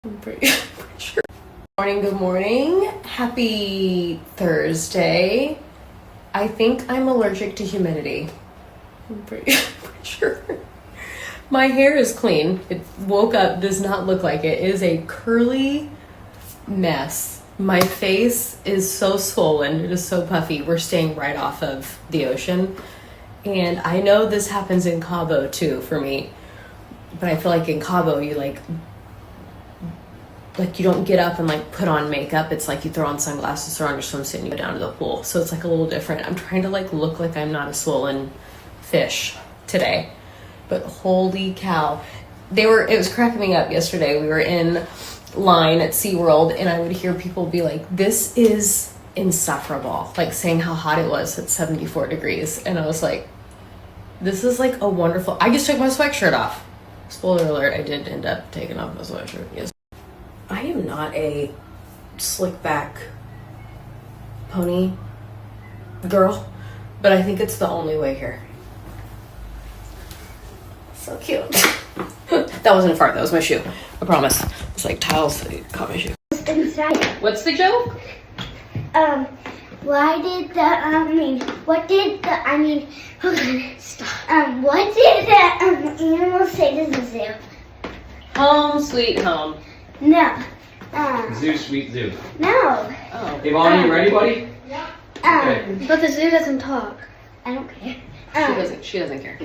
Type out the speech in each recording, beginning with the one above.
I'm pretty sure. Good morning. Happy Thursday. I think I'm allergic to humidity. I'm pretty sure. My hair is clean. It woke up, does not look like it. It is a curly mess. My face is so swollen. It is so puffy. We're staying right off of the ocean. And I know this happens in Cabo too for me. But I feel like in Cabo, you like you don't get up and like put on makeup. It's like you throw on sunglasses, throw on your swimsuit, and you go down to the pool. So it's like a little different. I'm trying to like look like I'm not a swollen fish today. But holy cow. It was cracking me up yesterday. We were in line at SeaWorld and I would hear people be like, this is insufferable. Like saying how hot it was at 74 degrees. And I was like, this is like a wonderful, I just took my sweatshirt off. Spoiler alert, I did end up taking off my sweatshirt, yes. I am not a slick back pony girl, but I think it's the only way here. So cute. That wasn't a fart, that was my shoe. I promise. It's like tiles that caught my shoe. What's the joke? What did the animal say to the zoo? Home sweet home. No. Zoo, sweet zoo. No. Oh. Hey, Vaughn, you ready, buddy? Yeah. Okay. But the zoo doesn't talk. I don't care. She doesn't care.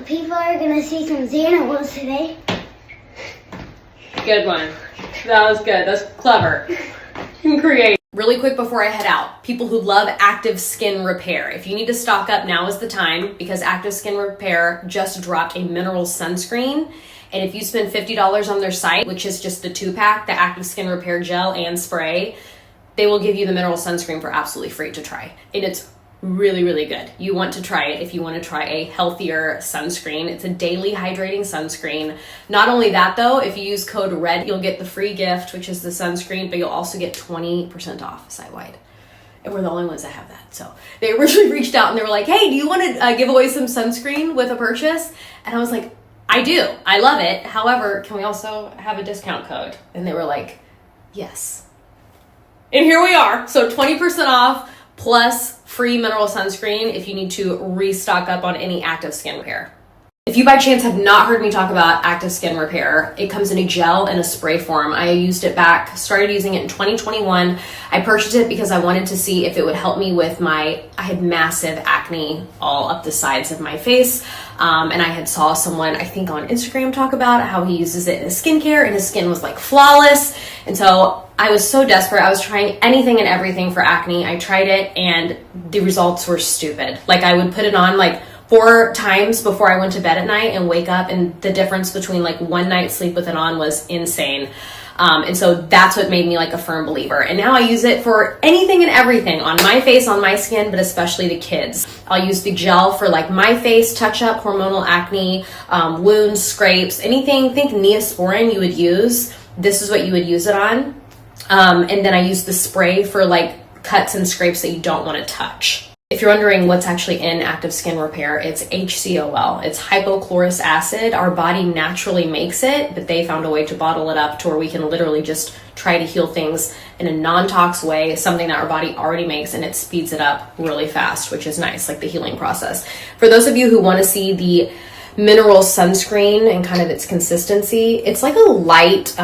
People are gonna see some zoo animals today. Good one. That was good. That's clever. Create. Really quick before I head out, people who love active skin repair, if you need to stock up, now is the time, because Active Skin Repair just dropped a mineral sunscreen. And if you spend $50 on their site, which is just the 2-pack, the Active Skin Repair gel and spray, they will give you the mineral sunscreen for absolutely free to try. And it's really, really good. You want to try it if you want to try a healthier sunscreen. It's a daily hydrating sunscreen. Not only that though, if you use code RED, you'll get the free gift, which is the sunscreen, but you'll also get 20% off site-wide. And we're the only ones that have that. So they originally reached out and they were like, hey, do you want to give away some sunscreen with a purchase? And I was like, I do. I love it. However, can we also have a discount code? And they were like, yes. And here we are. So 20% off plus free mineral sunscreen if you need to restock up on any active skin repair. If you by chance have not heard me talk about Active Skin Repair, it comes in a gel and a spray form. I used it started using it in 2021. I purchased it because I wanted to see if it would help me with I had massive acne all up the sides of my face. And I had saw someone, I think on Instagram, talk about how he uses it in his skincare and his skin was like flawless. And so I was so desperate. I was trying anything and everything for acne. I tried it and the results were stupid. Like I would put it on like 4 times before I went to bed at night and wake up, and the difference between like one night's sleep with it on was insane. And so that's what made me like a firm believer. And now I use it for anything and everything on my face, on my skin, but especially the kids. I'll use the gel for like my face, touch up, hormonal acne, wounds, scrapes, anything. Think Neosporin you would use. This is what you would use it on. And then I use the spray for like cuts and scrapes that you don't want to touch. If you're wondering what's actually in Active Skin Repair, it's HCOL. It's hypochlorous acid. Our body naturally makes it, but they found a way to bottle it up to where we can literally just try to heal things in a non-tox way, something that our body already makes, and it speeds it up really fast, which is nice, like the healing process. For those of you who want to see the mineral sunscreen and kind of its consistency, it's like a light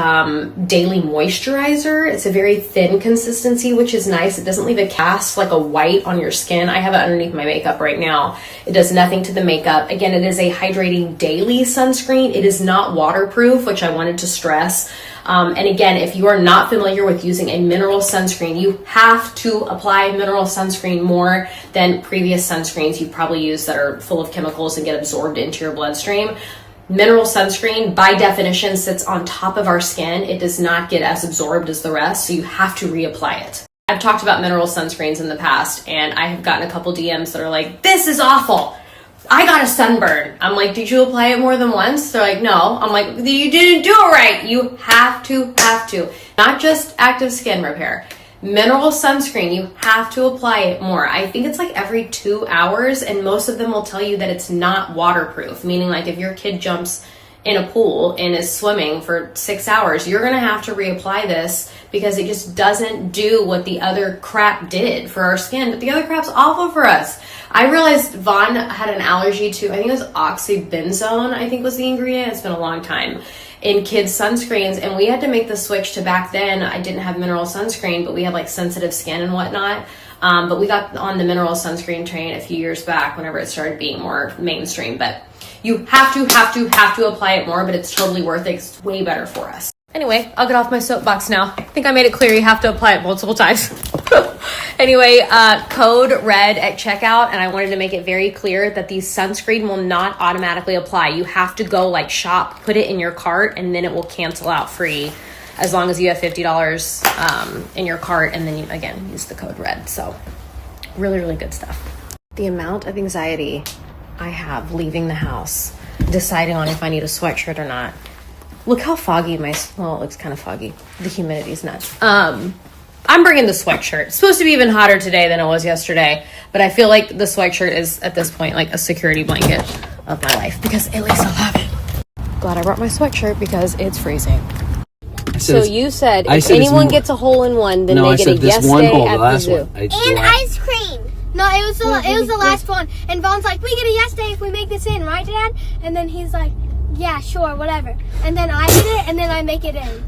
daily moisturizer. It's a very thin consistency, which is nice. It doesn't leave a cast like a white on your skin. I have it underneath my makeup right now. It does nothing to the makeup. Again, it is a hydrating daily sunscreen. It is not waterproof, which I wanted to stress. And again, if you are not familiar with using a mineral sunscreen, you have to apply mineral sunscreen more than previous sunscreens you've probably used that are full of chemicals and get absorbed into your bloodstream. Mineral sunscreen, by definition, sits on top of our skin. It does not get as absorbed as the rest, so you have to reapply it. I've talked about mineral sunscreens in the past, and I have gotten a couple DMs that are like, this is awful. I got a sunburn. I'm like, did you apply it more than once? They're like, no. I'm like, you didn't do it right. You have to. Not just Active Skin Repair. Mineral sunscreen, you have to apply it more. I think it's like every 2 hours, and most of them will tell you that it's not waterproof, meaning like if your kid jumps in a pool and is swimming for 6 hours, you're going to have to reapply this because it just doesn't do what the other crap did for our skin. But the other crap's awful for us. I realized Vaughn had an allergy to, I think it was oxybenzone, I think was the ingredient. It's been a long time. In kids' sunscreens, and we had to make the switch to, back then I didn't have mineral sunscreen, but we had like sensitive skin and whatnot. But we got on the mineral sunscreen train a few years back whenever it started being more mainstream. But you have to apply it more, but it's totally worth it. It's way better for us. Anyway, I'll get off my soapbox now. I think I made it clear you have to apply it multiple times. Anyway, code RED at checkout, and I wanted to make it very clear that the sunscreen will not automatically apply. You have to go like shop, put it in your cart, and then it will cancel out free as long as you have $50 in your cart, and then you, again, use the code RED. So really, really good stuff. The amount of anxiety I have leaving the house, deciding on if I need a sweatshirt or not. Look how foggy well, it looks kind of foggy. The humidity's nuts. I'm bringing the sweatshirt. It's supposed to be even hotter today than it was yesterday, but I feel like the sweatshirt is, at this point, like a security blanket of my life because at least I'll have it. Glad I brought my sweatshirt because it's freezing. So you said if anyone gets a hole in one, then they get a yes day at the zoo. And ice cream. No, it was the last one. And Vaughn's like, we get a yes day if we make this in, right, Dad? And then he's like, yeah, sure, whatever. And then I did it, and then I make it in.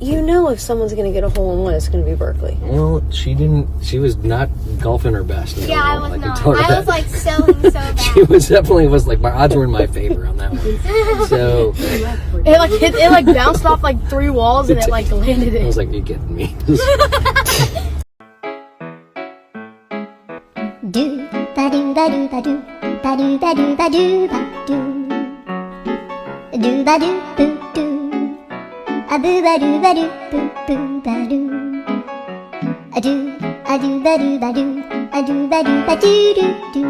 You know if someone's going to get a hole in one, it's going to be Berkeley. Well, she didn't. She was not golfing her best. Yeah, I was not. I was like selling so bad. She definitely was like, my odds were in my favor on that one. So it like bounced off like 3 walls and it like landed in. I was like, you kidding me? Do ba do ba do ba do ba do ba do ba do ba do ba do boo do a boo ba do ba do boo boo ba do a do ba do ba do a do ba do ba do do do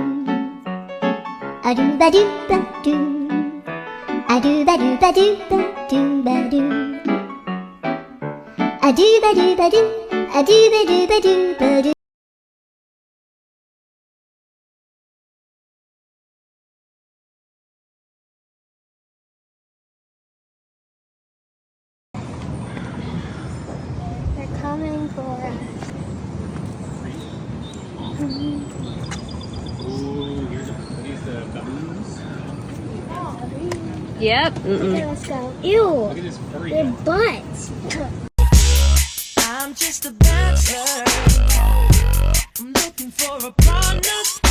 a do ba do ba do a do ba do ba do ba do ba do a do ba do ba do a do ba do ba do ba do. Coming for us. Yep. Okay, let's go. Ew. Their butts. I'm just a bachelor. I'm looking for a partner.